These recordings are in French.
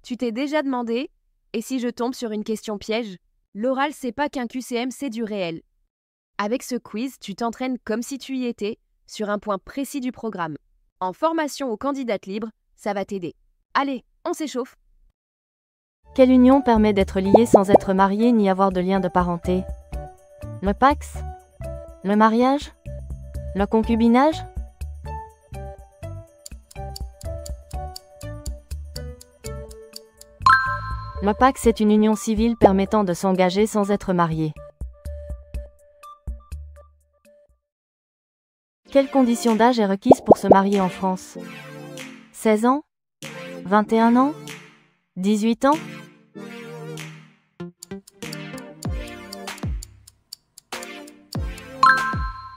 Tu t'es déjà demandé, et si je tombe sur une question piège? L'oral, c'est pas qu'un QCM, c'est du réel. Avec ce quiz, tu t'entraînes comme si tu y étais, sur un point précis du programme. En formation aux candidates libres, ça va t'aider. Allez, on s'échauffe. Quelle union permet d'être lié sans être marié ni avoir de lien de parenté? Le PACS? Le mariage? Le concubinage? Le PACS est une union civile permettant de s'engager sans être marié. Quelle condition d'âge est requise pour se marier en France? 16 ans? 21 ans? 18 ans?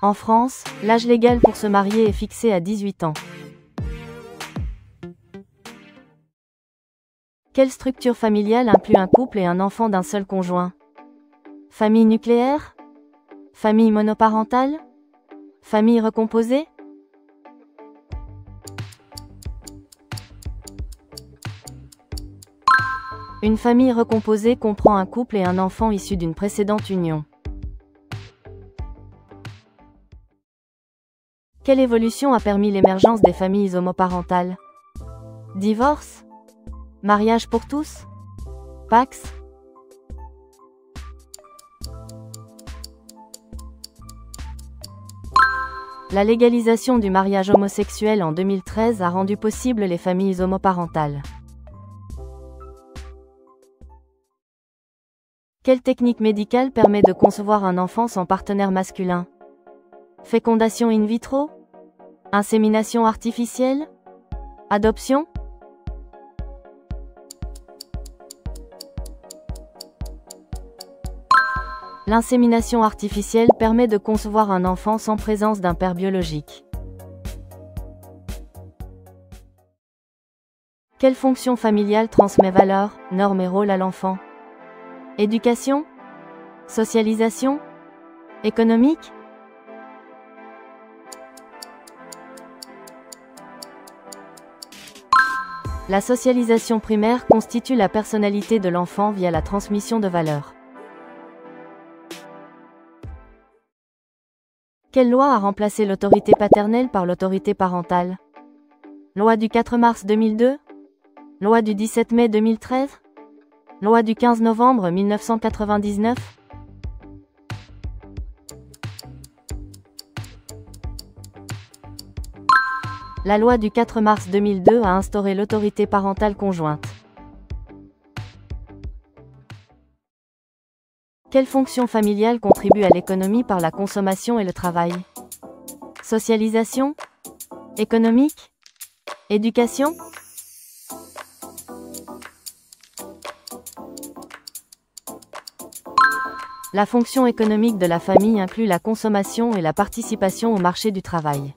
En France, l'âge légal pour se marier est fixé à 18 ans. Quelle structure familiale inclut un couple et un enfant d'un seul conjoint? Famille nucléaire? Famille monoparentale? Famille recomposée? Une famille recomposée comprend un couple et un enfant issus d'une précédente union. Quelle évolution a permis l'émergence des familles homoparentales? Divorce? Mariage pour tous? PACS? La légalisation du mariage homosexuel en 2013 a rendu possible les familles homoparentales. Quelle technique médicale permet de concevoir un enfant sans partenaire masculin? Fécondation in vitro? Insémination artificielle? Adoption? L'insémination artificielle permet de concevoir un enfant sans présence d'un père biologique. Quelle fonction familiale transmet valeurs, normes et rôles à l'enfant? Éducation? Socialisation? Économique? La socialisation primaire constitue la personnalité de l'enfant via la transmission de valeurs. Quelle loi a remplacé l'autorité paternelle par l'autorité parentale? Loi du 4 mars 2002? Loi du 17 mai 2013? Loi du 15 novembre 1999? La loi du 4 mars 2002 a instauré l'autorité parentale conjointe. Quelle fonction familiale contribue à l'économie par la consommation et le travail? Socialisation? Économique? Éducation? La fonction économique de la famille inclut la consommation et la participation au marché du travail.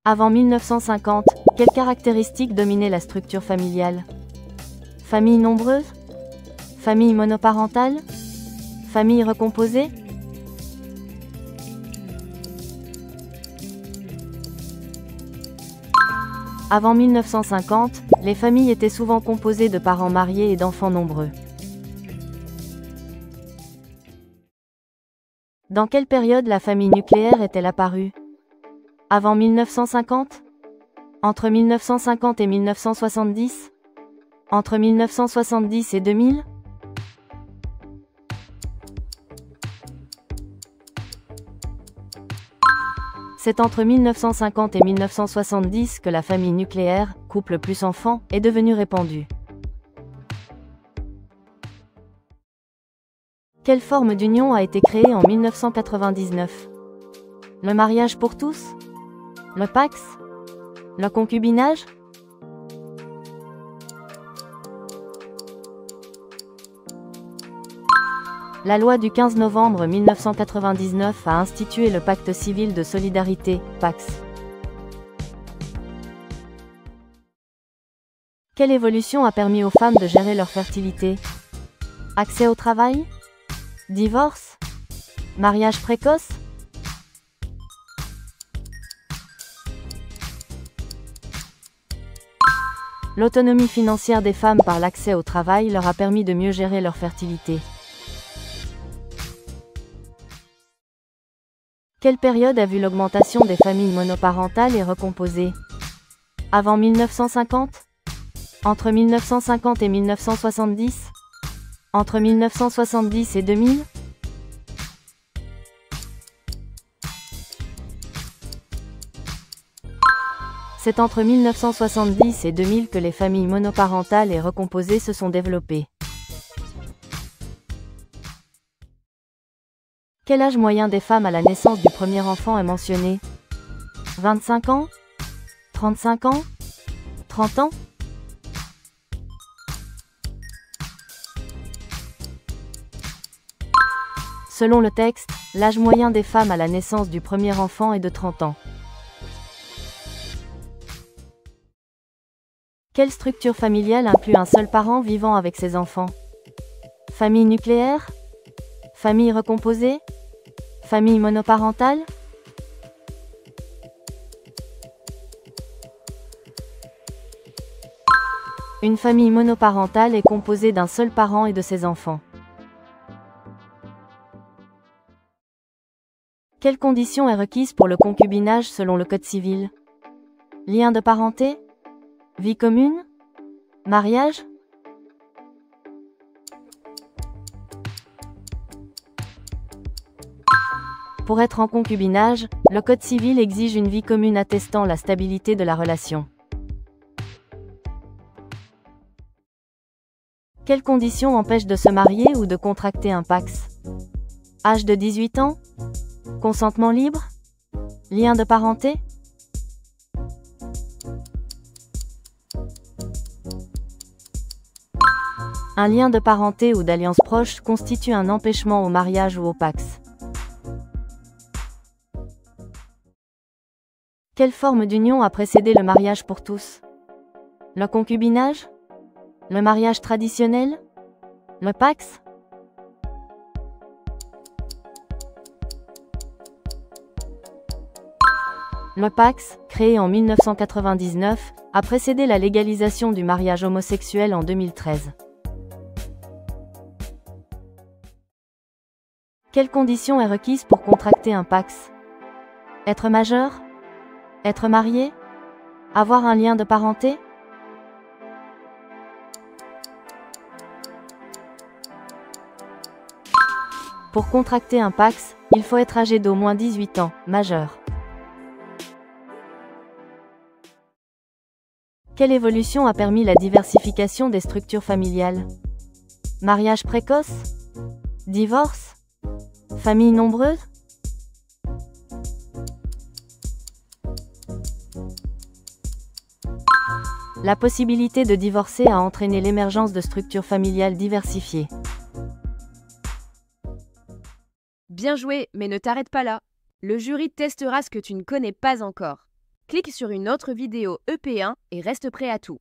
Avant 1950, quelles caractéristiques dominaient la structure familiale? Famille nombreuse? Famille monoparentale? Famille recomposée? Avant 1950, les familles étaient souvent composées de parents mariés et d'enfants nombreux. Dans quelle période la famille nucléaire est-elle apparue? Avant 1950? Entre 1950 et 1970? Entre 1970 et 2000? C'est entre 1950 et 1970 que la famille nucléaire, couple plus enfants, est devenue répandue. Quelle forme d'union a été créée en 1999? Le mariage pour tous? Le PACS? Le concubinage? La loi du 15 novembre 1999 a institué le Pacte civil de solidarité, PACS. Quelle évolution a permis aux femmes de gérer leur fertilité? Accès au travail? Divorce? Mariage précoce? L'autonomie financière des femmes par l'accès au travail leur a permis de mieux gérer leur fertilité. Quelle période a vu l'augmentation des familles monoparentales et recomposées? Avant 1950? Entre 1950 et 1970? Entre 1970 et 2000? C'est entre 1970 et 2000 que les familles monoparentales et recomposées se sont développées. Quel âge moyen des femmes à la naissance du premier enfant est mentionné? 25 ans? 35 ans? 30 ans? Selon le texte, l'âge moyen des femmes à la naissance du premier enfant est de 30 ans. Quelle structure familiale inclut un seul parent vivant avec ses enfants? Famille nucléaire? Famille recomposée? Famille monoparentale? Une famille monoparentale est composée d'un seul parent et de ses enfants. Quelle condition est requise pour le concubinage selon le Code civil? Lien de parenté? Vie commune? Mariage? Pour être en concubinage, le Code civil exige une vie commune attestant la stabilité de la relation. Quelles conditions empêchent de se marier ou de contracter un PACS? Âge de 18 ans? Consentement libre? Lien de parenté? Un lien de parenté ou d'alliance proche constitue un empêchement au mariage ou au PACS. Quelle forme d'union a précédé le mariage pour tous? Le concubinage? Le mariage traditionnel? Le PACS? Le PACS, créé en 1999, a précédé la légalisation du mariage homosexuel en 2013. Quelle condition est requise pour contracter un PACS? Être majeur? Être marié? Avoir un lien de parenté? Pour contracter un PACS, il faut être âgé d'au moins 18 ans, majeur. Quelle évolution a permis la diversification des structures familiales? Mariage précoce? Divorce? Famille nombreuse? La possibilité de divorcer a entraîné l'émergence de structures familiales diversifiées. Bien joué, mais ne t'arrête pas là. Le jury testera ce que tu ne connais pas encore. Clique sur une autre vidéo EP1 et reste prêt à tout.